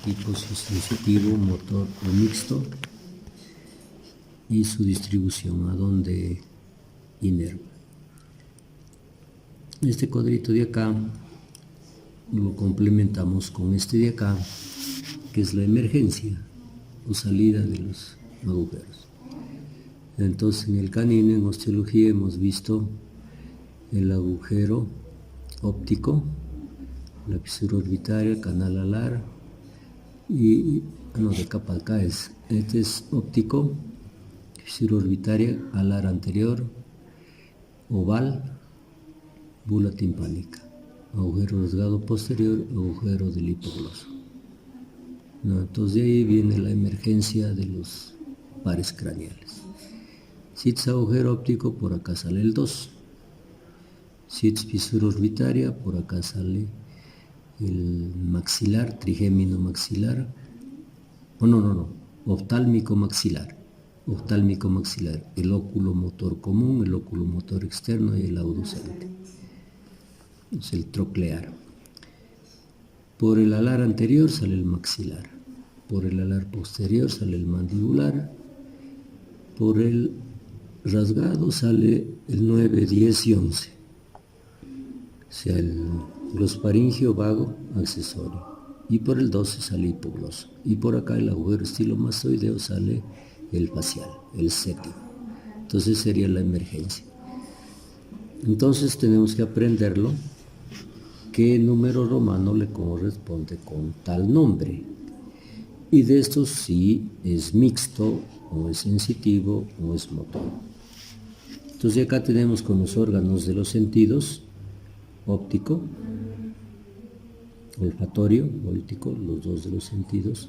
tipo sensitivo, motor o mixto, y su distribución, a dónde inerva. Este cuadrito de acá lo complementamos con este de acá, que es la emergencia o salida de los agujeros. Entonces, en el canino, en osteología, hemos visto el agujero óptico, la fisura orbitaria, canal alar, y de capa acá este es óptico, fisura orbitaria, alar anterior, oval, bula timpánica, agujero rasgado posterior, agujero del hipogloso. Entonces de ahí viene la emergencia de los pares craneales. Si es agujero óptico, por acá sale el 2. Si es fisura orbitaria, por acá sale el maxilar, trigémino maxilar, oftálmico maxilar, el óculo motor común, el óculo motor externo y el abducente. Es el troclear. Por el alar anterior sale el maxilar, por el alar posterior sale el mandibular, por el rasgado sale el 9, 10 y 11, o sea, el glossofaringeo vago accesorio, y por el 12 sale hipogloso, y por acá el agujero estilomastoideo sale el facial, el séptimo. Entonces sería la emergencia. Entonces tenemos que aprenderlo, qué número romano le corresponde con tal nombre, y de estos si es mixto, o es sensitivo, o es motor. Entonces acá tenemos con los órganos de los sentidos, óptico, olfatorio, óptico, los dos de los sentidos.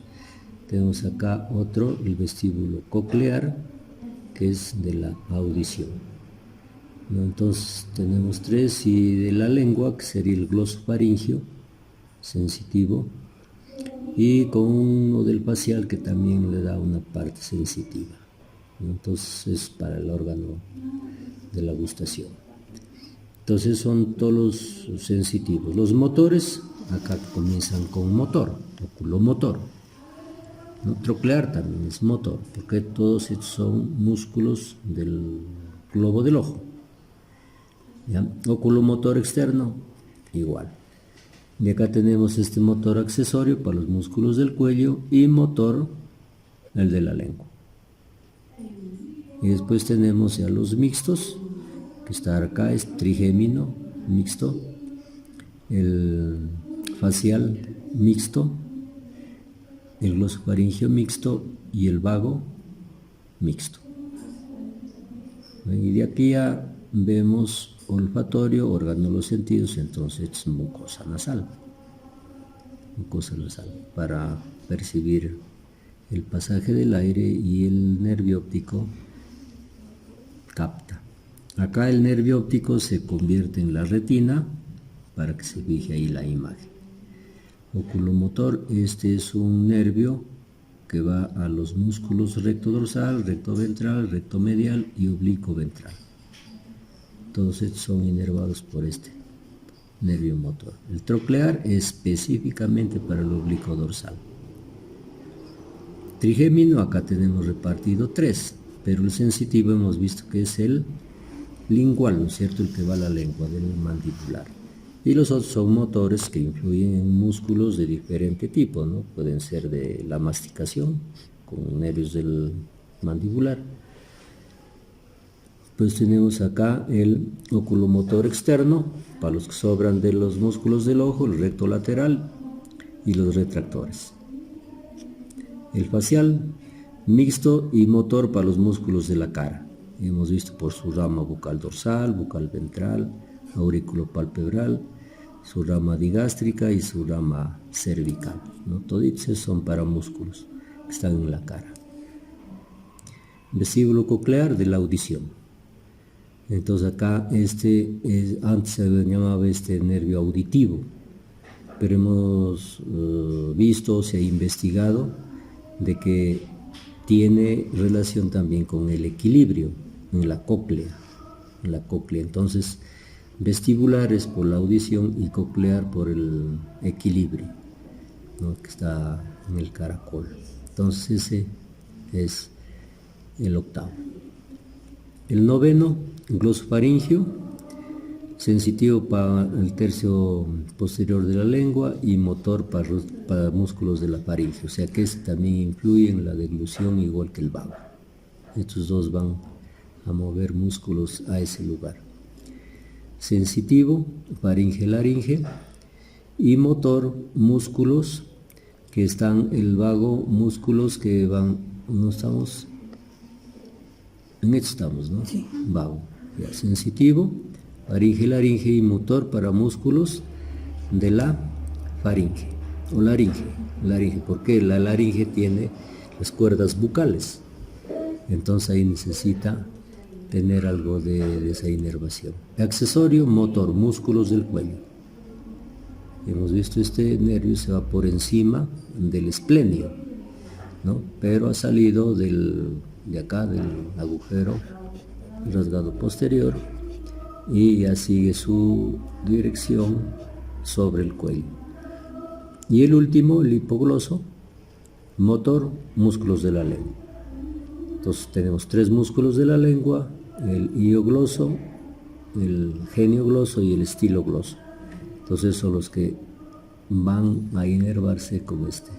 Tenemos acá otro, el vestíbulo coclear, que es de la audición. Entonces tenemos 3, y de la lengua, que sería el glossofaringeo, sensitivo, y con uno del facial, que también le da una parte sensitiva. Entonces es para el órgano de la gustación. Entonces son todos los sensitivos. Los motores, acá comienzan con motor, oculomotor. Troclear también es motor, porque todos estos son músculos del globo del ojo. ¿Ya? Oculomotor externo, igual. Y acá tenemos este motor accesorio para los músculos del cuello, y motor, el de la lengua. Y después tenemos ya los mixtos, que está acá, es trigémino mixto, el facial mixto, el glossofaringeo mixto y el vago mixto. Y de aquí ya vemos olfatorio, órgano de los sentidos, entonces mucosa nasal, para percibir el pasaje del aire, y el nervio óptico capta. Acá el nervio óptico se convierte en la retina para que se fije ahí la imagen. Oculomotor, este es un nervio que va a los músculos recto dorsal, recto ventral, recto medial y oblicuo ventral. Todos estos son inervados por este nervio motor. El troclear específicamente para el oblicuo dorsal. Trigémino, acá tenemos repartido 3, pero el sensitivo hemos visto que es el lingual, ¿no es cierto?, el que va a la lengua, del mandibular. Y los otros son motores que influyen en músculos de diferente tipo, ¿no? Pueden ser de la masticación, con nervios del mandibular. Pues tenemos acá el oculomotor externo, para los que sobran de los músculos del ojo, el recto lateral y los retractores. El facial, mixto y motor para los músculos de la cara. Hemos visto por su rama bucal dorsal, bucal ventral, auriculopalpebral, su rama digástrica y su rama cervical, ¿no? Todos son para músculos que están en la cara. Vestíbulo coclear, de la audición. Entonces acá antes se llamaba este nervio auditivo, pero hemos visto, se ha investigado de que tiene relación también con el equilibrio en la cóclea. Entonces, vestibular es por la audición y coclear por el equilibrio. ¿no?, que está en el caracol. Entonces ese es el octavo. El noveno, glosofaringio, sensitivo para el tercio posterior de la lengua y motor para músculos de la faringe, o sea que este también influye en la deglución igual que el vago. Estos dos van a mover músculos a ese lugar. Sensitivo, faringe-laringe, y motor, músculos que están, el vago, músculos que van, no estamos, en esto estamos, ¿no? Sí. Vago, ya, sensitivo, faringe-laringe y motor para músculos de la faringe o laringe, porque la laringe tiene las cuerdas bucales, entonces ahí necesita tener algo de esa inervación. Accesorio, motor, músculos del cuello. Hemos visto este nervio se va por encima del esplenio, ¿no?, pero ha salido de acá, del agujero rasgado posterior, y ya sigue su dirección sobre el cuello. Y el último, el hipogloso, motor, músculos de la lengua. Entonces tenemos tres músculos de la lengua: el iogloso, el geniogloso y el estilogloso. Entonces son los que van a inervarse con este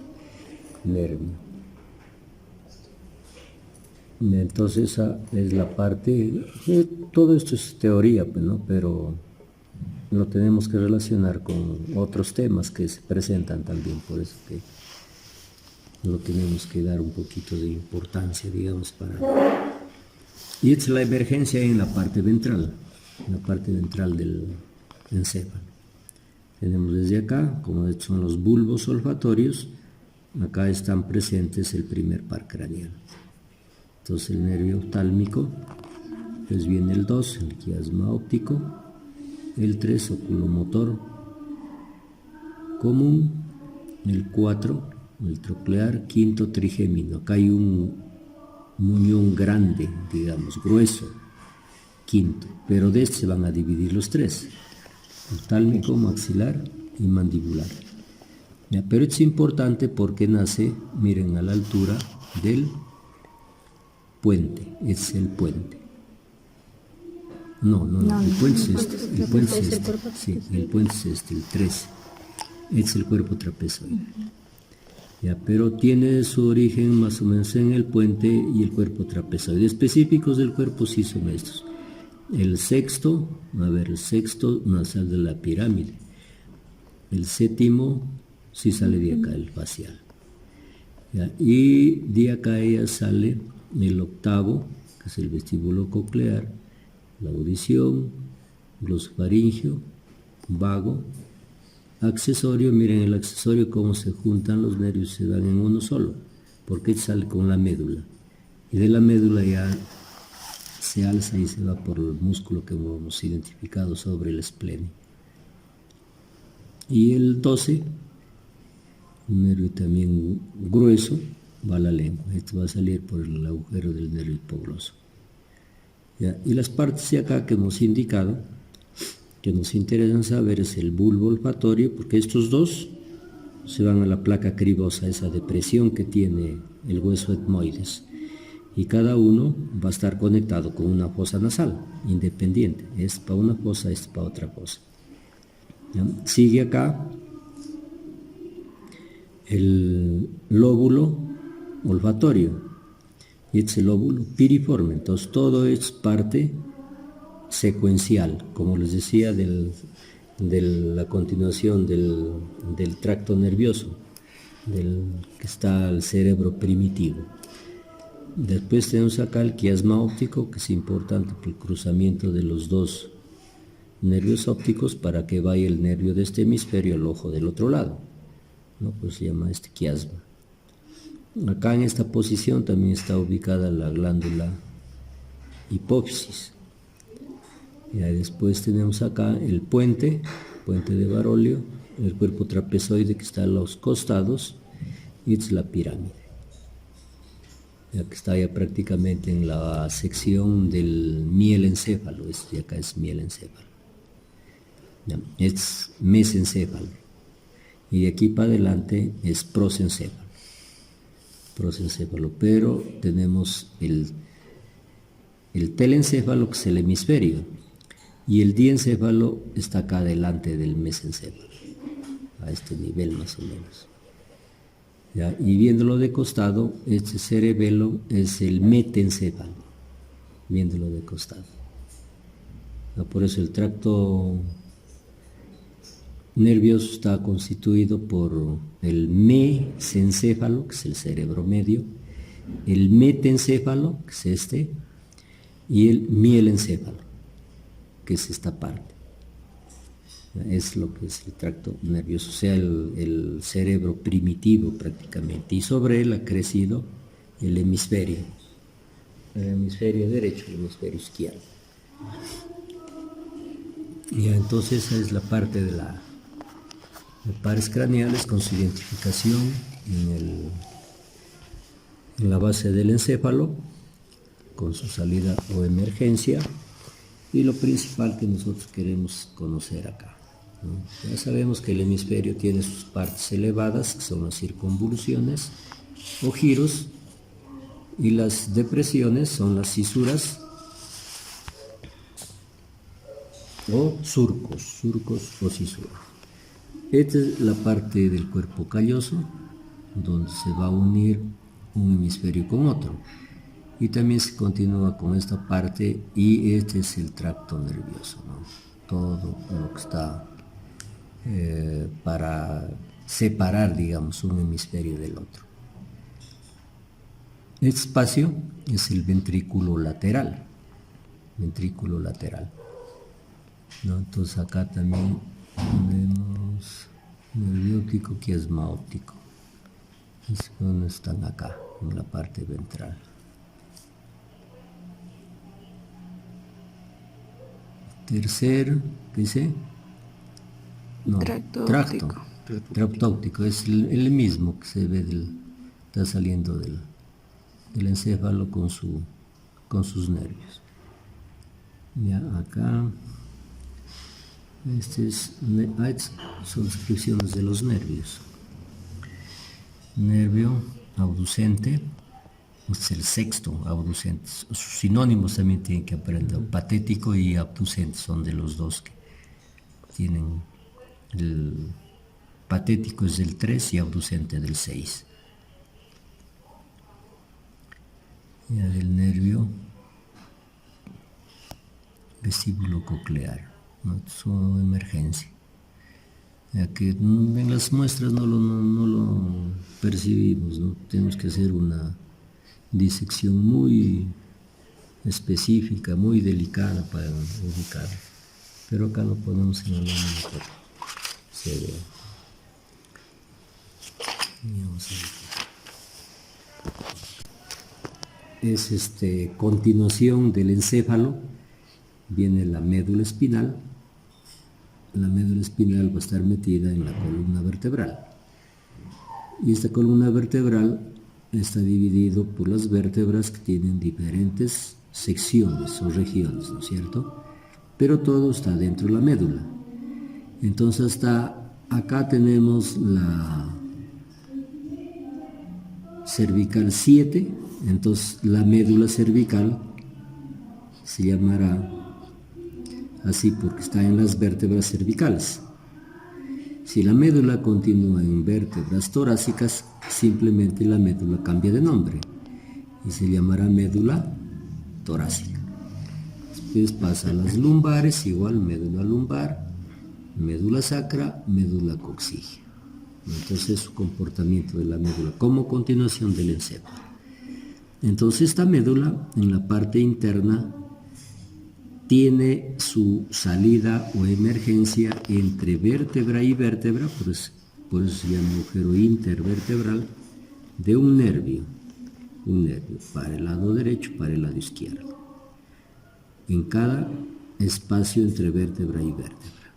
nervio. Entonces esa es la parte, todo esto es teoría, pues, ¿no?, pero lo tenemos que relacionar con otros temas que se presentan también, por eso que lo tenemos que dar un poquito de importancia, digamos, para... Y esta es la emergencia en la parte ventral del encéfalo. Tenemos desde acá, como son los bulbos olfatorios, acá están presentes el primer par craneal. Entonces el nervio oftálmico, pues viene el 2, el quiasma óptico, el 3, oculomotor común, el 4, el troclear, quinto, trigémino. Acá hay un muñón grande, digamos, grueso, quinto, pero de este se van a dividir los tres: oftálmico, maxilar y mandibular. Ya, pero es importante porque nace, miren, a la altura del puente, es el puente. No, el puente es este, el puente es este, sí, el puente es este, el 3, es el cuerpo trapezoide. Ya, pero tiene su origen más o menos en el puente y el cuerpo trapezoide. Específicos del cuerpo sí son estos. El sexto nasal de la pirámide. El séptimo sí sale de acá, el facial. Ya, y de acá ya sale el octavo, que es el vestíbulo coclear, la audición, glosofaringio, vago, accesorio. Miren el accesorio cómo se juntan los nervios, se dan en uno solo, porque sale con la médula, y de la médula ya se alza y se va por el músculo que hemos identificado sobre el esplenio. Y el 12, un nervio también grueso, va a la lengua. Esto va a salir por el agujero del nervio hipogloso. ¿Ya? Y las partes de acá que hemos indicado, que nos interesan saber, es el bulbo olfatorio, porque estos dos se van a la placa cribosa, esa depresión que tiene el hueso etmoides, y cada uno va a estar conectado con una fosa nasal independiente. Es para una fosa, es para otra fosa. ¿Ya? Sigue acá el lóbulo olfatorio, y este lóbulo piriforme. Entonces todo es parte secuencial, como les decía, de la continuación del tracto nervioso, que está el cerebro primitivo. Después tenemos acá el quiasma óptico, que es importante por el cruzamiento de los dos nervios ópticos para que vaya el nervio de este hemisferio al ojo del otro lado, ¿no? Pues se llama este quiasma. Acá en esta posición también está ubicada la glándula hipófisis. Y después tenemos acá el puente de Barolio, el cuerpo trapezoide que está a los costados, y es la pirámide, ya que está ya prácticamente en la sección del mielencéfalo. De acá es mielencéfalo, ya, es mesencéfalo. y de aquí para adelante es prosencéfalo. Prosencéfalo, pero tenemos el telencéfalo, que es el hemisferio, y el diencéfalo está acá delante del mesencéfalo, a este nivel más o menos. ¿Ya? Y viéndolo de costado, este cerebelo es el metencéfalo, viéndolo de costado. ¿Ya? Por eso el tracto nervioso está constituido por el mesencéfalo, que es el cerebro medio, el metencéfalo, que es este, y el mielencéfalo, que es esta parte. Es lo que es el tracto nervioso, o sea, el cerebro primitivo prácticamente, y sobre él ha crecido el hemisferio derecho, el hemisferio izquierdo. Y entonces esa es la parte de pares craneales con su identificación en la base del encéfalo, con su salida o emergencia, y lo principal que nosotros queremos conocer acá, ¿no? Ya sabemos que el hemisferio tiene sus partes elevadas, que son las circunvoluciones o giros, y las depresiones son las cisuras o surcos o cisuras. Esta es la parte del cuerpo calloso, donde se va a unir un hemisferio con otro. Y también se continúa con esta parte, y este es el tracto nervioso, ¿no? Todo lo que está para separar, digamos, un hemisferio del otro. Este espacio es el ventrículo lateral, ¿no? Entonces acá también tenemos nervio óptico, quiasma óptico. Están acá, en la parte ventral. Tercer, ¿qué dice? No, tracto óptico, es el mismo que se ve, está saliendo del encéfalo con sus nervios. Ya acá, son descripciones de los nervios. Nervio abducente, es el sexto, abducente. Sus sinónimos también tienen que aprender. Patético y abducente son de los dos que tienen. El patético es del 3 y abducente del 6. Ya del nervio vestíbulo coclear, ¿no? Su emergencia. Ya que en las muestras no lo percibimos, ¿no? Tenemos que hacer una disección muy específica, muy delicada para ubicar, pero acá lo ponemos en la lámina para que se vea. Vamos a ver. Es continuación del encéfalo, viene la médula espinal. La médula espinal va a estar metida en la columna vertebral, y esta columna vertebral está dividido por las vértebras que tienen diferentes secciones o regiones, ¿no es cierto? Pero todo está dentro de la médula. Entonces hasta acá tenemos la cervical 7, entonces la médula cervical se llamará así porque está en las vértebras cervicales. Si la médula continúa en vértebras torácicas, simplemente la médula cambia de nombre y se llamará médula torácica. Después pasa a las lumbares, igual médula lumbar, médula sacra, médula coxígea. Entonces su comportamiento de la médula como continuación del encéfalo. Entonces esta médula en la parte interna tiene su salida o emergencia entre vértebra y vértebra, por eso se llama agujero intervertebral, de un nervio para el lado derecho, para el lado izquierdo, en cada espacio entre vértebra y vértebra.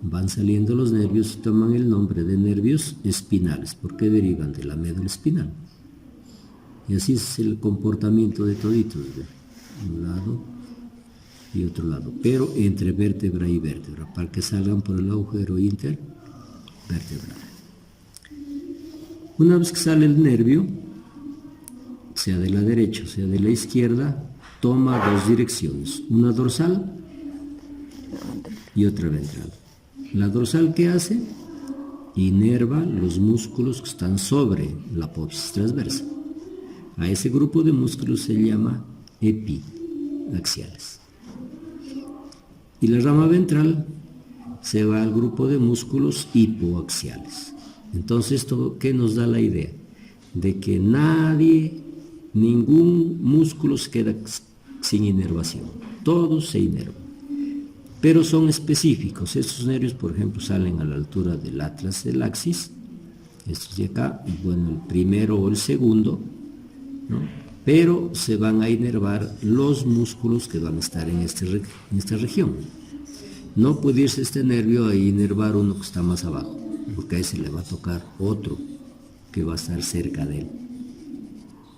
Van saliendo los nervios y toman el nombre de nervios espinales, porque derivan de la médula espinal. Y así es el comportamiento de toditos, de un lado y otro lado, pero entre vértebra y vértebra, para que salgan por el agujero vertebral. Una vez que sale el nervio, sea de la derecha o sea de la izquierda, toma dos direcciones, una dorsal y otra ventral. La dorsal, ¿qué hace? Inerva los músculos que están sobre la apófisis transversa. A ese grupo de músculos se llama epiaxiales. Y la rama ventral se va al grupo de músculos hipoaxiales. Entonces, ¿esto qué nos da la idea? De que ningún músculo se queda sin inervación. Todos se inervan. Pero son específicos. Estos nervios, por ejemplo, salen a la altura del atlas del axis. Estos de acá, bueno, el primero o el segundo, ¿no? Pero se van a inervar los músculos que van a estar en esta región. No puede irse este nervio a inervar uno que está más abajo, porque ahí se le va a tocar otro que va a estar cerca de él.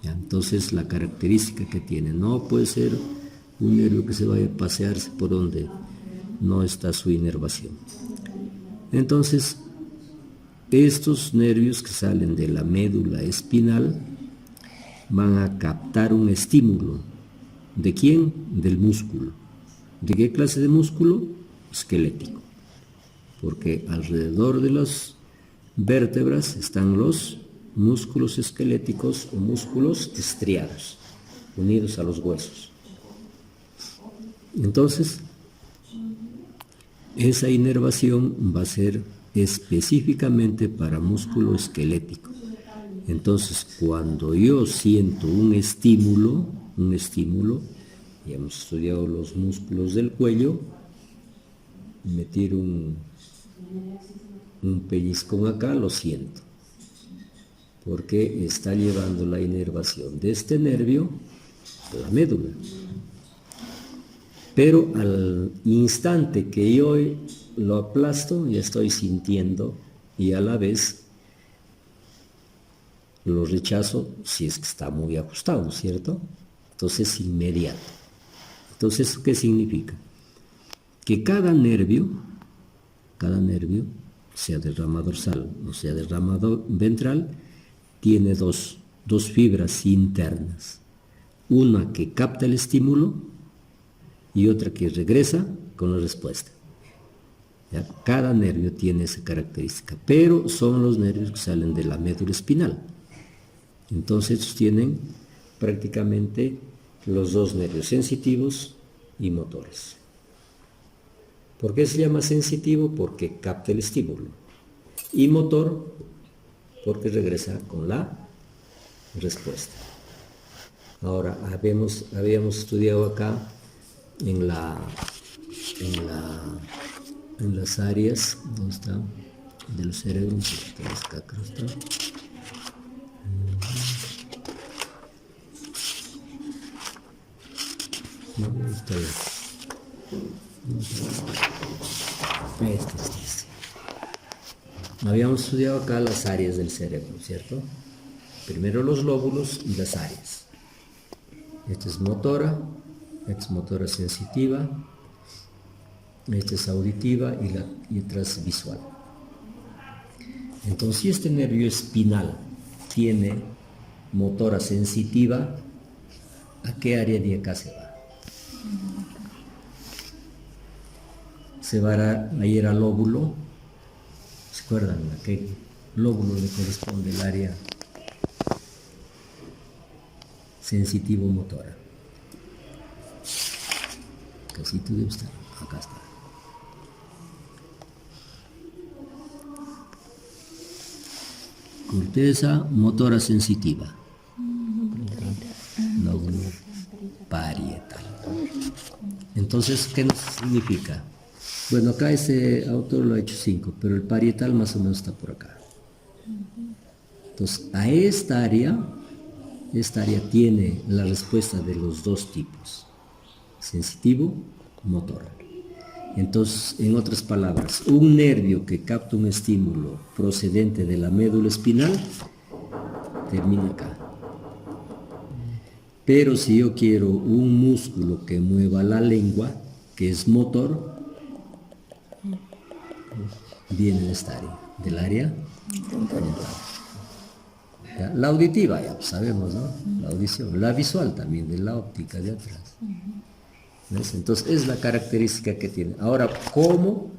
¿Ya? Entonces, la característica que tiene, no puede ser un nervio que se vaya a pasearse por donde no está su inervación. Entonces, estos nervios que salen de la médula espinal van a captar un estímulo. ¿De quién? Del músculo. ¿De qué clase de músculo? Esquelético. Porque alrededor de las vértebras están los músculos esqueléticos o músculos estriados, unidos a los huesos. Entonces, esa inervación va a ser específicamente para músculo esquelético. Entonces, cuando yo siento un estímulo, ya hemos estudiado los músculos del cuello, me tiro un pellizcón acá, lo siento, porque está llevando la inervación de este nervio a la médula. Pero al instante que yo lo aplasto, ya estoy sintiendo y a la vez lo rechazo si es que está muy ajustado, ¿cierto? Entonces es inmediato. Entonces, ¿eso qué significa? Que cada nervio, sea de rama dorsal o sea de rama ventral, tiene dos fibras internas. Una que capta el estímulo y otra que regresa con la respuesta. ¿Ya? Cada nervio tiene esa característica, pero son los nervios que salen de la médula espinal. Entonces estos tienen prácticamente los dos nervios, sensitivos y motores. ¿Por qué se llama sensitivo? Porque capta el estímulo. Y motor, porque regresa con la respuesta. Ahora, habíamos estudiado acá en las áreas, ¿dónde está? Del cerebro, acá está. No, está bien. Este. Habíamos estudiado acá las áreas del cerebro, ¿cierto? Primero los lóbulos y las áreas. Esta es motora sensitiva, esta es auditiva y otra es visual. Entonces, si este nervio espinal tiene motora sensitiva, ¿a qué área de acá se va? Se va a ir al lóbulo. ¿Se acuerdan a qué lóbulo le corresponde el área sensitivo-motora? Casi tú debe estar. Acá está. Corteza motora sensitiva. Lóbulo parietal. Entonces, ¿qué nos significa? Bueno, acá ese autor lo ha hecho 5, pero el parietal más o menos está por acá. Entonces, a esta área tiene la respuesta de los dos tipos, sensitivo, motor. Entonces, en otras palabras, un nervio que capta un estímulo procedente de la médula espinal termina acá. Pero si yo quiero un músculo que mueva la lengua, que es motor, viene en esta área. del área frontal. ¿Ya? La auditiva, ya sabemos, ¿no? La audición. La visual también, de la óptica de atrás. ¿Ves? Entonces, es la característica que tiene. Ahora, ¿cómo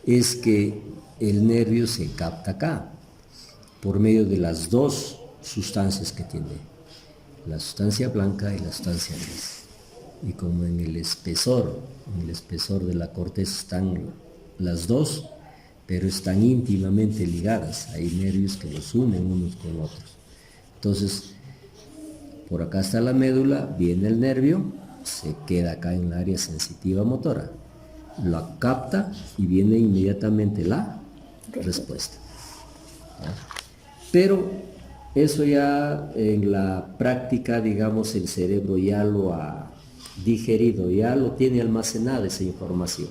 es que el nervio se capta acá? Por medio de las dos sustancias que tiene, la sustancia blanca y la sustancia gris. Y como en el espesor de la corteza están las dos, pero están íntimamente ligadas, hay nervios que los unen unos con otros. Entonces, por acá está la médula, viene el nervio, se queda acá en el área sensitiva motora, la capta y viene inmediatamente la respuesta. ¿Ya? Pero eso ya en la práctica, digamos, el cerebro ya lo ha digerido, ya lo tiene almacenada esa información.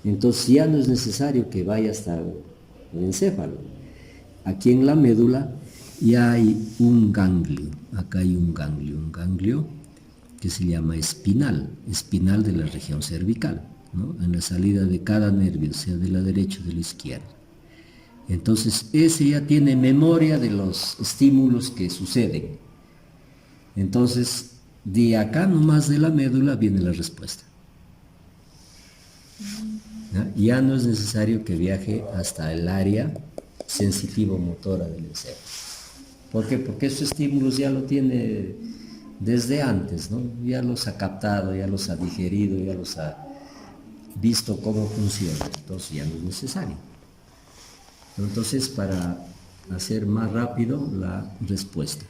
Entonces ya no es necesario que vaya hasta el encéfalo. Aquí en la médula ya hay un ganglio, acá hay un ganglio que se llama espinal de la región cervical, ¿no? En la salida de cada nervio, sea de la derecha o de la izquierda. Entonces ese ya tiene memoria de los estímulos que suceden. Entonces de acá nomás de la médula viene la respuesta. Ya no es necesario que viaje hasta el área sensitivo-motora del encéfalo. ¿Por qué? Porque esos estímulos ya lo tiene desde antes, ¿no? Ya los ha captado, ya los ha digerido, ya los ha visto cómo funciona. Entonces ya no es necesario. Entonces, para hacer más rápido la respuesta.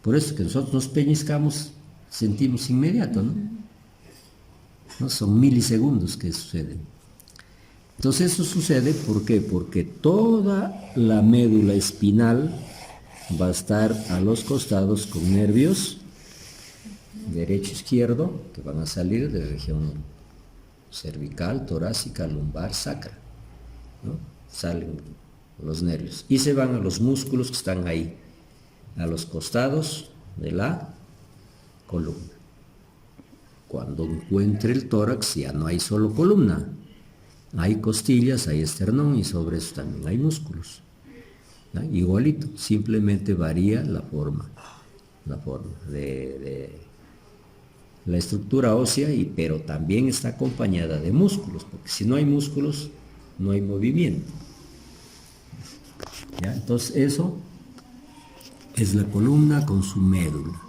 Por eso que nosotros nos pellizcamos, sentimos inmediato, ¿no? Son milisegundos que suceden. Entonces eso sucede, ¿por qué? Porque toda la médula espinal va a estar a los costados con nervios derecho-izquierdo que van a salir de la región cervical, torácica, lumbar, sacra, ¿no? Salen los nervios y se van a los músculos que están ahí, a los costados de la columna. Cuando encuentre el tórax ya no hay solo columna, hay costillas, hay esternón y sobre eso también hay músculos, ¿no? Igualito, simplemente varía la forma de la estructura ósea, pero también está acompañada de músculos, porque si no hay músculos no hay movimiento. ¿Ya? Entonces eso es la columna con su médula,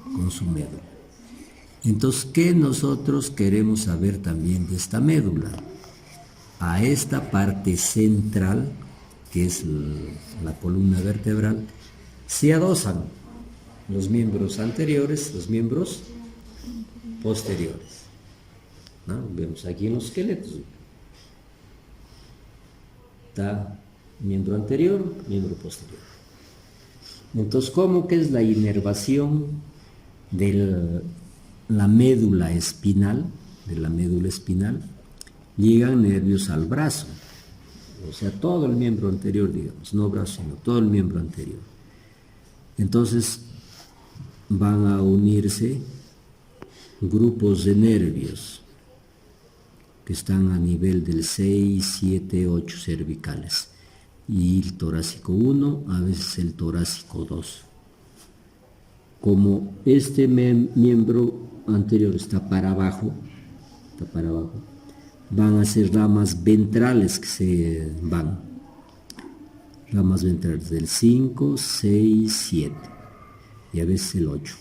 Entonces, ¿qué nosotros queremos saber también de esta médula? A esta parte central, que es la columna vertebral, se adosan los miembros anteriores, los miembros posteriores, ¿no? Vemos aquí en los esqueletos. Está miembro anterior, miembro posterior. Entonces, ¿cómo que es la inervación de la médula espinal? Llegan nervios al brazo, o sea, todo el miembro anterior, digamos, no brazo, sino todo el miembro anterior. Entonces, van a unirse grupos de nervios que están a nivel del 6, 7, 8 cervicales. Y el torácico 1, a veces el torácico 2. Como este miembro anterior está para abajo, van a ser ramas ventrales que se van. Ramas ventrales del 5, 6, 7 y a veces el 8.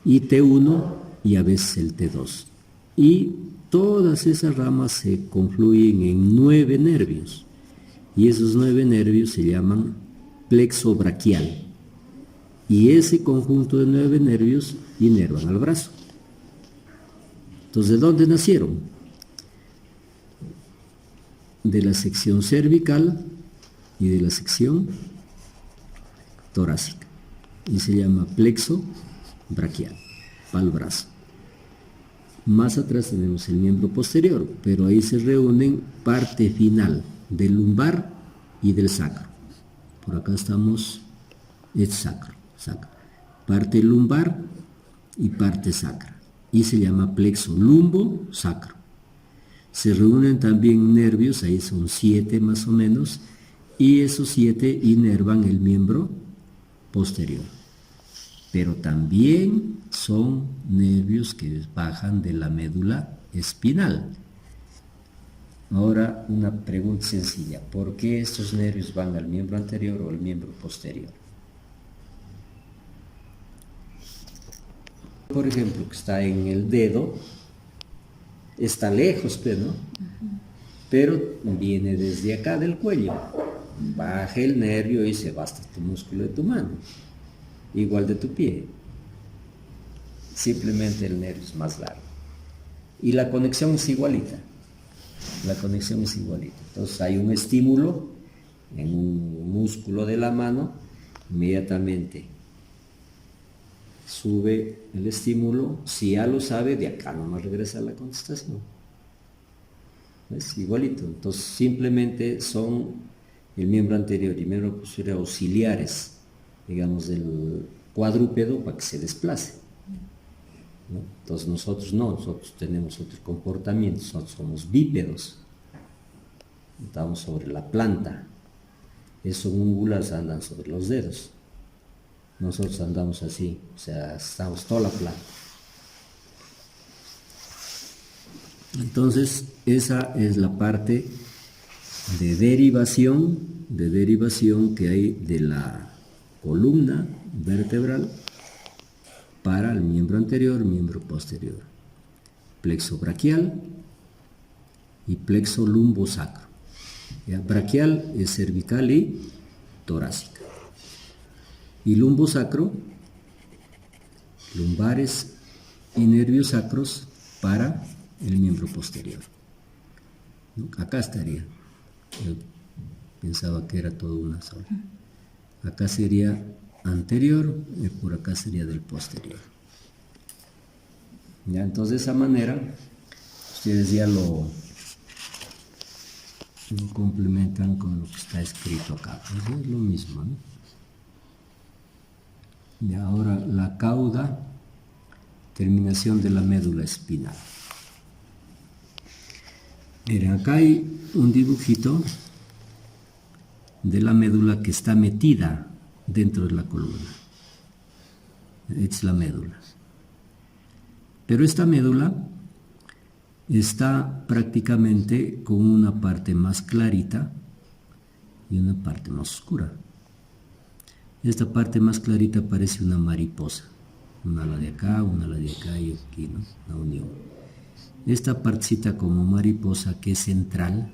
Y T1 y a veces el T2. Y todas esas ramas se confluyen en 9 nervios. Y esos 9 nervios se llaman plexo braquial. Y ese conjunto de 9 nervios inervan al brazo. Entonces, ¿de dónde nacieron? De la sección cervical y de la sección torácica. Y se llama plexo braquial, para el brazo. Más atrás tenemos el miembro posterior, pero ahí se reúnen parte final del lumbar y del sacro. Por acá estamos el sacro. Parte lumbar y parte sacra. Y se llama plexo lumbo sacro. Se reúnen también nervios, ahí son 7 más o menos, y esos 7 inervan el miembro posterior. Pero también son nervios que bajan de la médula espinal. Ahora una pregunta sencilla, ¿por qué estos nervios van al miembro anterior o al miembro posterior? Por ejemplo, que está en el dedo, está lejos, pues, ¿no? Pero viene desde acá del cuello, baja el nervio y se va hasta tu músculo de tu mano, igual de tu pie, simplemente el nervio es más largo y la conexión es igualita. Entonces hay un estímulo en un músculo de la mano, inmediatamente sube el estímulo, si ya lo sabe, de acá nomás regresa la contestación. Es igualito, entonces simplemente son el miembro anterior y el miembro posterior auxiliares, digamos, del cuadrúpedo para que se desplace, ¿no? Entonces nosotros tenemos otro comportamiento, nosotros somos bípedos, estamos sobre la planta, esos ungulares andan sobre los dedos, nosotros andamos así, o sea, estamos toda la planta. Entonces esa es la parte de derivación que hay de la columna vertebral para el miembro anterior, miembro posterior, plexo braquial y plexo lumbosacro. Ya, braquial es cervical y torácica, y lumbosacro, lumbares y nervios sacros para el miembro posterior. Acá estaría, yo pensaba que era todo una sola. Acá sería anterior y por acá sería del posterior. Ya, entonces de esa manera ustedes ya lo complementan con lo que está escrito acá. Pues es lo mismo, ¿no? Y ahora la cauda, terminación de la médula espinal. Miren, acá hay un dibujito de la médula que está metida dentro de la columna. Es la médula. Pero esta médula está prácticamente con una parte más clarita y una parte más oscura. Esta parte más clarita parece una mariposa. Una ala de acá, una ala de acá y aquí, ¿no? La unión. Esta partecita como mariposa que es central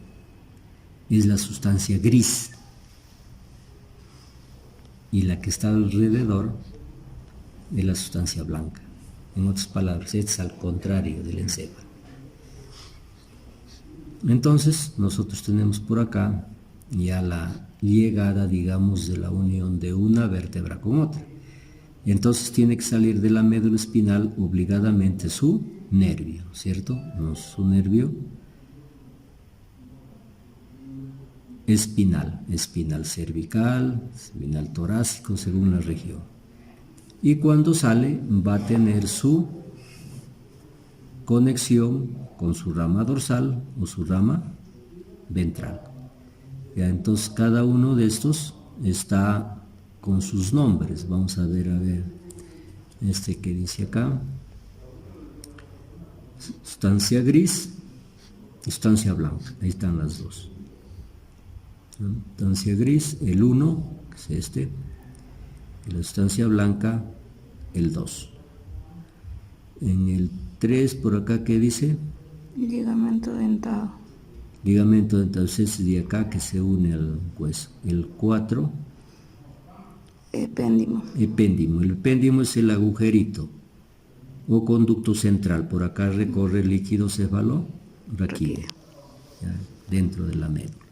es la sustancia gris, y la que está alrededor es la sustancia blanca. En otras palabras, es al contrario del encéfalo. Entonces nosotros tenemos por acá ya la llegada, digamos, de la unión de una vértebra con otra. Entonces tiene que salir de la médula espinal obligadamente su nervio, ¿cierto? No, su nervio espinal cervical, espinal torácico, según la región. Y cuando sale va a tener su conexión con su rama dorsal o su rama ventral. Ya, entonces cada uno de estos está con sus nombres. Vamos a ver, este que dice acá, sustancia gris, sustancia blanca, ahí están las dos. Sustancia gris, el 1, que es este, y la sustancia blanca, el 2. En el 3, por acá, ¿qué dice? Ligamento dentado. Ligamento dentado, es ese de acá que se une al hueso. El 4, epéndimo. Epéndimo. El epéndimo es el agujerito o conducto central. Por acá recorre el líquido cefalorraquídeo, dentro de la médula.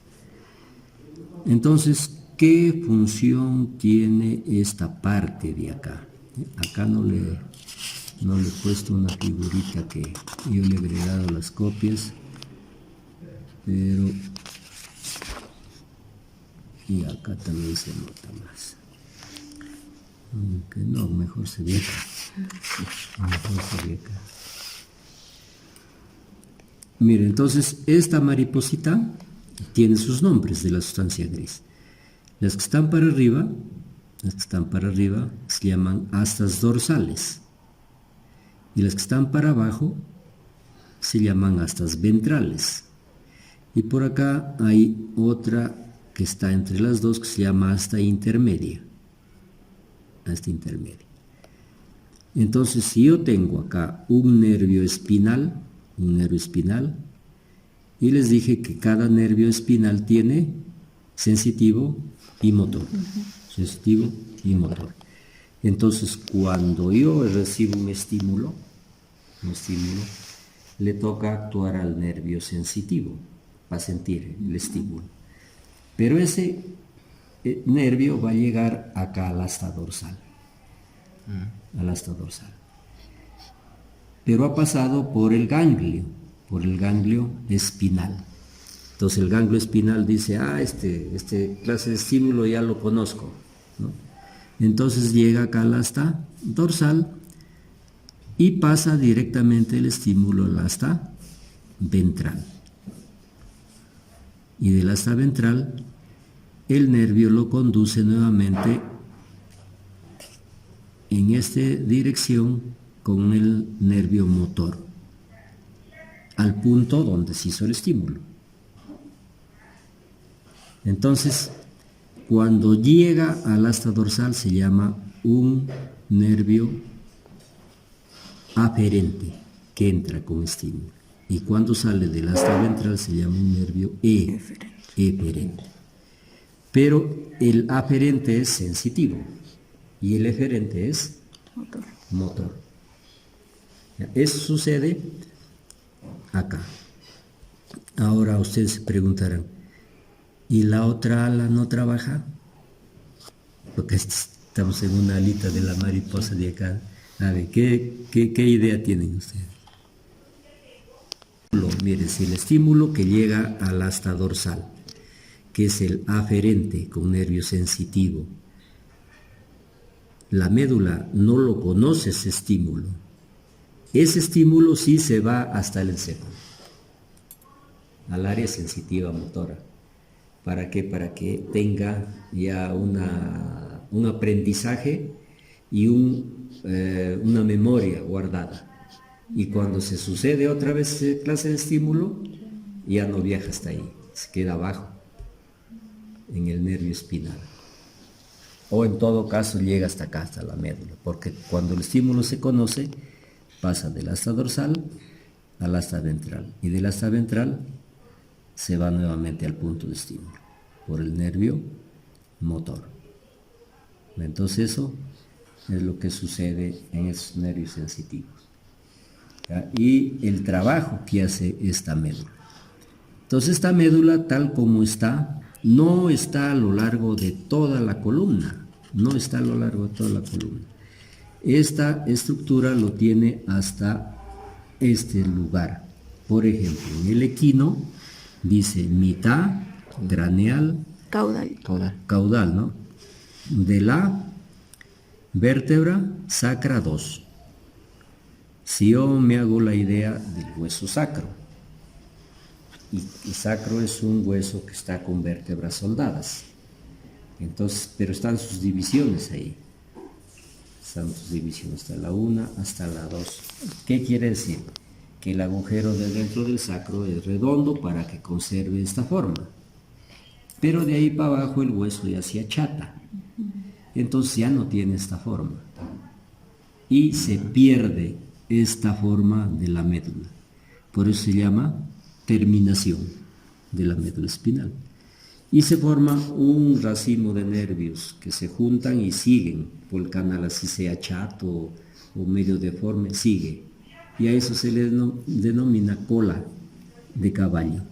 Entonces, ¿qué función tiene esta parte de acá? Acá no le he puesto una figurita que yo le he agregado a las copias, pero y acá también se nota más. Aunque no, mejor se ve acá. Mire, entonces esta mariposita tiene sus nombres de la sustancia gris. Las que están para arriba se llaman astas dorsales. Y las que están para abajo se llaman astas ventrales. Y por acá hay otra que está entre las dos que se llama asta intermedia. Asta intermedia. Entonces, si yo tengo acá un nervio espinal, y les dije que cada nervio espinal tiene sensitivo y motor. Sensitivo y motor. Entonces, cuando yo recibo un estímulo, le toca actuar al nervio sensitivo para sentir el estímulo. Pero ese nervio va a llegar acá al asta dorsal. Pero ha pasado por el ganglio espinal. Entonces el ganglio espinal dice, este clase de estímulo ya lo conozco, ¿no? Entonces llega acá al asta dorsal y pasa directamente el estímulo al asta ventral. Y del asta ventral, el nervio lo conduce nuevamente en esta dirección con el nervio motor, al punto donde se hizo el estímulo. Entonces, cuando llega al asta dorsal se llama un nervio aferente, que entra con estímulo. Y cuando sale del asta ventral se llama un nervio eferente. Pero el aferente es sensitivo y el eferente es motor. Eso sucede acá. Ahora ustedes se preguntarán, ¿y la otra ala no trabaja? Porque estamos en una alita de la mariposa de acá. A ver, ¿qué idea tienen ustedes? Miren, si el estímulo que llega al asta dorsal, que es el aferente con nervio sensitivo, la médula no lo conoce ese estímulo sí se va hasta el encéfalo, al área sensitiva motora. ¿Para qué? Para que tenga ya un aprendizaje y una memoria guardada. Y cuando se sucede otra vez esa clase de estímulo, ya no viaja hasta ahí, se queda abajo, en el nervio espinal. O en todo caso llega hasta acá, hasta la médula, porque cuando el estímulo se conoce, pasa del asta dorsal al asta ventral. Y del asta ventral se va nuevamente al punto de estímulo, por el nervio motor. Entonces eso es lo que sucede en esos nervios sensitivos. ¿Ya? Y el trabajo que hace esta médula. Entonces esta médula, tal como está, no está a lo largo de toda la columna. Esta estructura lo tiene hasta este lugar. Por ejemplo, en el equino dice mitad craneal, caudal, ¿no? De la vértebra sacra 2. Si yo me hago la idea del hueso sacro, y sacro es un hueso que está con vértebras soldadas, entonces, pero están sus divisiones ahí, hasta la 1 hasta la 2. ¿Qué quiere decir? Que el agujero de dentro del sacro es redondo para que conserve esta forma, pero de ahí para abajo el hueso ya se achata, entonces ya no tiene esta forma y se pierde esta forma de la médula. Por eso se llama terminación de la médula espinal. Y se forma un racimo de nervios que se juntan y siguen por el canal, así sea chato o medio deforme, sigue. Y a eso se le denomina cola de caballo.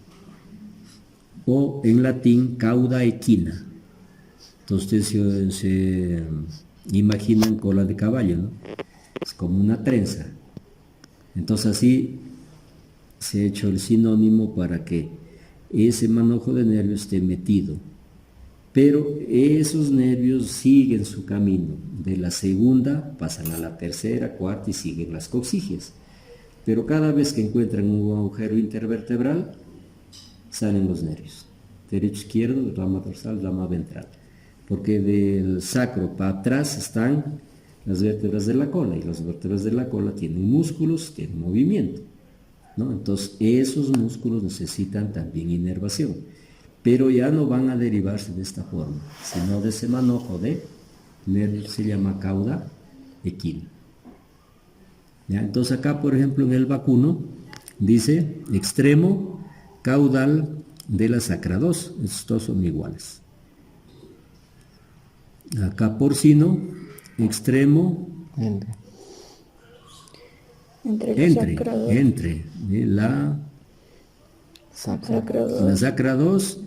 O en latín cauda equina. Entonces ustedes se imaginan cola de caballo, ¿no? Es como una trenza. Entonces así se ha hecho el sinónimo para que ese manojo de nervios esté metido. Pero esos nervios siguen su camino. De la segunda pasan a la tercera, cuarta y siguen las coccigias. Pero cada vez que encuentran un agujero intervertebral, salen los nervios. Derecho, izquierdo, rama dorsal, rama ventral. porque del sacro para atrás están las vértebras de la cola, y las vértebras de la cola tienen músculos, tienen movimiento, ¿no? Entonces esos músculos necesitan también inervación, pero ya no van a derivarse de esta forma, sino de ese manojo de nervio, se llama cauda equina. ¿Ya? Entonces acá, por ejemplo, en el vacuno dice extremo caudal de la sacra 2, estos dos son iguales. Acá porcino, extremo entre la sacra 2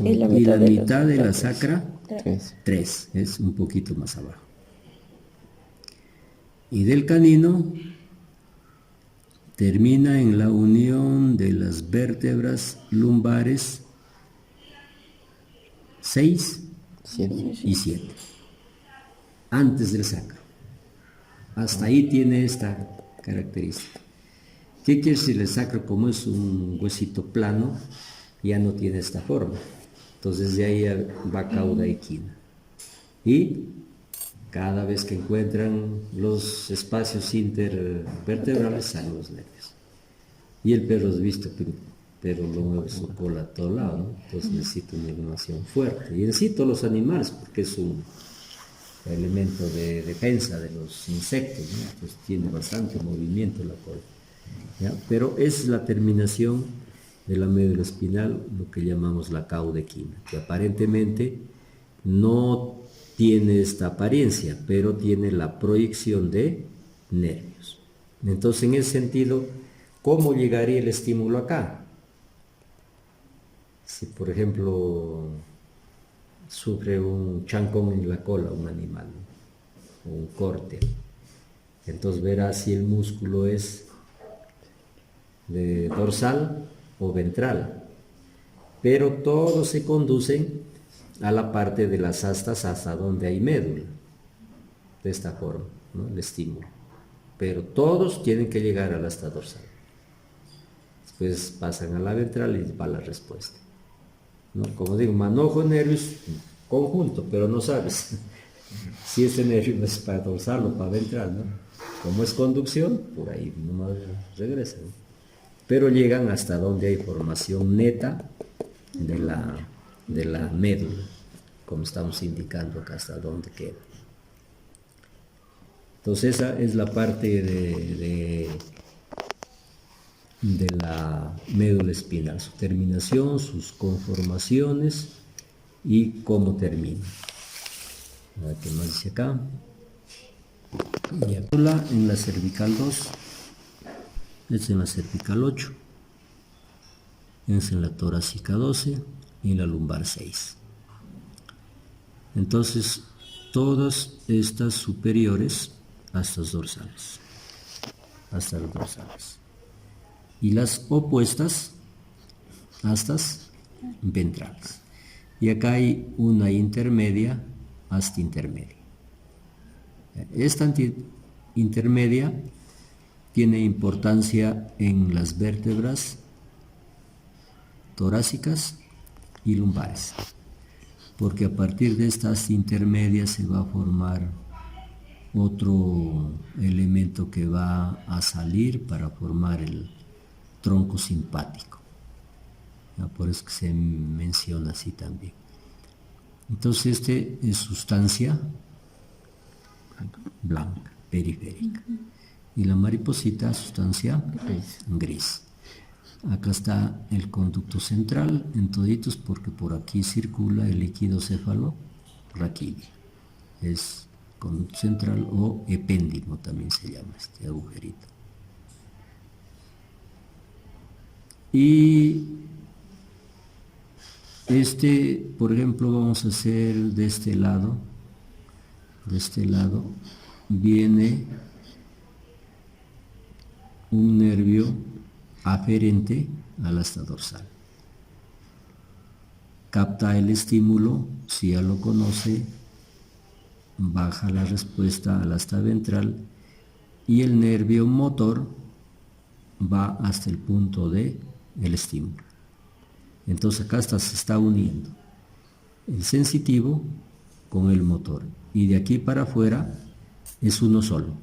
y la mitad de la sacra 3, es un poquito más abajo. Y del canino termina en la unión de las vértebras lumbares 6 y 7, antes del sacro. Hasta ahí tiene esta característica. ¿Qué quiere decir el sacro? Como es un huesito plano, ya no tiene esta forma. Entonces de ahí va cauda equina. Y cada vez que encuentran los espacios intervertebrales salen los nervios. Y el perro es visto, pero lo mueve su cola a todo lado, ¿no? Entonces necesita una inervación fuerte. Y en sí todos los animales, porque es un elemento de defensa de los insectos, ¿no? Pues tiene bastante movimiento la cola, ¿ya? Pero es la terminación de la médula espinal, lo que llamamos la cauda equina, que aparentemente no tiene esta apariencia, pero tiene la proyección de nervios. Entonces, en ese sentido, ¿cómo llegaría el estímulo acá? Si, por ejemplo, sufre un chancón en la cola un animal, ¿no? O un corte, entonces verá si el músculo es de dorsal o ventral, pero todos se conducen a la parte de las astas hasta donde hay médula, de esta forma, ¿no? El estímulo, pero todos tienen que llegar a la asta dorsal, después pasan a la ventral y va la respuesta, ¿no? Como digo, manojo de nervios conjunto, pero no sabes si ese nervio es para dorsal o para ventral, ¿no? Como es conducción, por ahí nomás regresa, ¿no? Pero llegan hasta donde hay formación neta de la médula, como estamos indicando acá, hasta donde queda. Entonces esa es la parte de la médula espinal, su terminación, sus conformaciones y cómo termina. A ver qué más dice acá. En la cervical 2, es en la cervical 8, es en la torácica 12 y en la lumbar 6. Entonces, todas estas superiores hasta las dorsales, y las opuestas hasta ventrales. Y acá hay una intermedia hasta intermedia. Esta intermedia tiene importancia en las vértebras torácicas y lumbares, porque a partir de estas intermedias se va a formar otro elemento que va a salir para formar el tronco simpático. Por eso que se menciona así también. Entonces este es sustancia blanca, periférica. Y la mariposita, sustancia gris. Acá está el conducto central en toditos, porque por aquí circula el líquido cefalorraquídeo. Es conducto central o epéndimo también se llama este agujerito. Y por ejemplo, vamos a hacer de este lado viene un nervio aferente al asta dorsal. Capta el estímulo, si ya lo conoce, baja la respuesta al asta ventral y el nervio motor va hasta el punto de el estímulo. Entonces acá se está uniendo el sensitivo con el motor. Y de aquí para afuera es uno solo,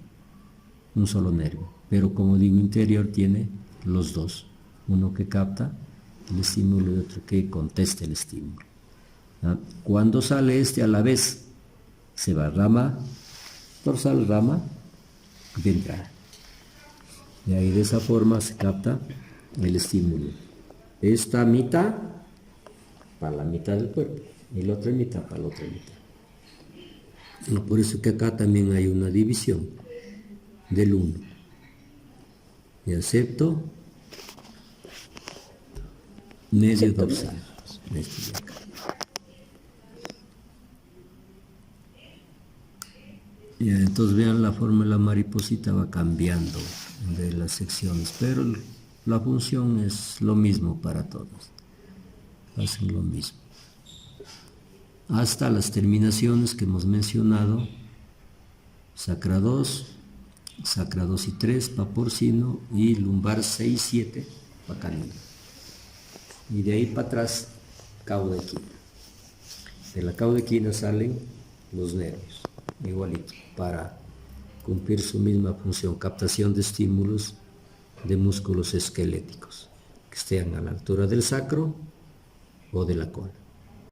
un solo nervio. Pero como digo, interior tiene los dos. Uno que capta el estímulo y otro que contesta el estímulo. Cuando sale este a la vez, se va rama dorsal, rama ventral. Y ahí de esa forma se capta el estímulo. Esta mitad para la mitad del cuerpo y la otra mitad para la otra mitad. Y por eso que acá también hay una división del 1. Y acepto medio dorsal. Este de acá. Y entonces vean la forma de la mariposita va cambiando de las secciones, pero la función es lo mismo para todos. Hacen lo mismo. Hasta las terminaciones que hemos mencionado, sacra 2 y 3 para porcino y lumbar 6, 7 para canino. Y de ahí para atrás, caudequina. De la caudequina salen los nervios, igualito, para cumplir su misma función, captación de estímulos de músculos esqueléticos, que estén a la altura del sacro o de la cola.